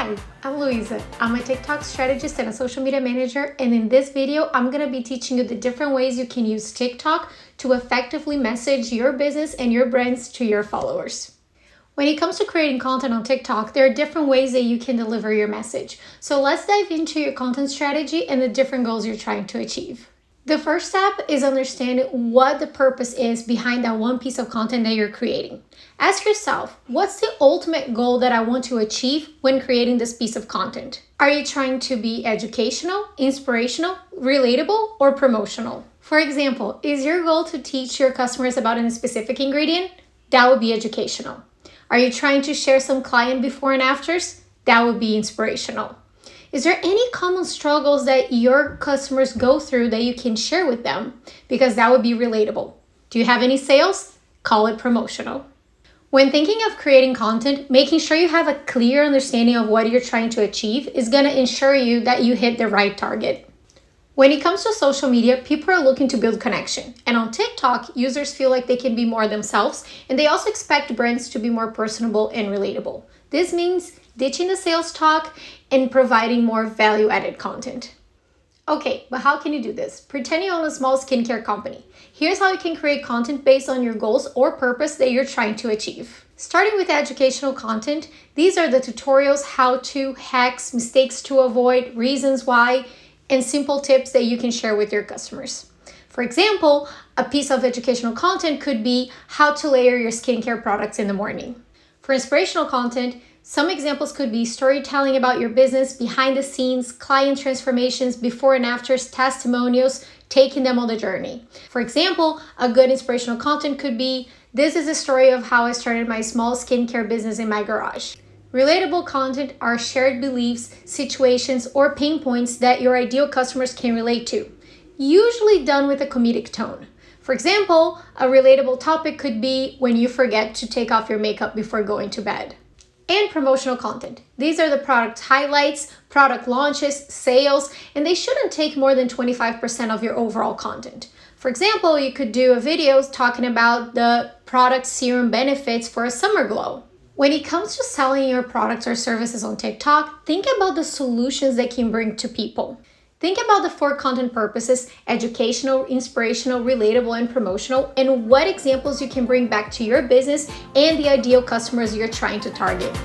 Hi, I'm Luisa. I'm a TikTok strategist and a social media manager, and in this video, I'm going to be teaching you the different ways you can use TikTok to effectively message your business and your brands to your followers. When it comes to creating content on TikTok, there are different ways that you can deliver your message. So let's dive into your content strategy and the different goals you're trying to achieve. The first step is understanding what the purpose is behind that one piece of content that you're creating. Ask yourself, what's the ultimate goal that I want to achieve when creating this piece of content? Are you trying to be educational, inspirational, relatable, or promotional? For example, is your goal to teach your customers about a specific ingredient? That would be educational. Are you trying to share some client before and afters? That would be inspirational. Is there any common struggles that your customers go through that you can share with them? Because that would be relatable. Do you have any sales? Call it promotional. When thinking of creating content, making sure you have a clear understanding of what you're trying to achieve is going to ensure you that you hit the right target. When it comes to social media, people are looking to build connection. And on TikTok, users feel like they can be more themselves, and they also expect brands to be more personable and relatable. This means ditching the sales talk and providing more value-added content. Okay, but how can you do this? Pretend you own a small skincare company. Here's how you can create content based on your goals or purpose that you're trying to achieve. Starting with educational content, these are the tutorials, how-to, hacks, mistakes to avoid, reasons why, and simple tips that you can share with your customers. For example, a piece of educational content could be how to layer your skincare products in the morning. For inspirational content, some examples could be storytelling about your business, behind the scenes, client transformations, before and afters, testimonials, taking them on the journey. For example, a good inspirational content could be, this is a story of how I started my small skincare business in my garage. Relatable content are shared beliefs, situations, or pain points that your ideal customers can relate to, usually done with a comedic tone. For example, a relatable topic could be when you forget to take off your makeup before going to bed. And promotional content. These are the product highlights, product launches, sales, and they shouldn't take more than 25% of your overall content. For example, you could do a video talking about the product serum benefits for a summer glow. When it comes to selling your products or services on TikTok, think about the solutions they can bring to people. Think about the 4 content purposes: educational, inspirational, relatable, and promotional, and what examples you can bring back to your business and the ideal customers you're trying to target.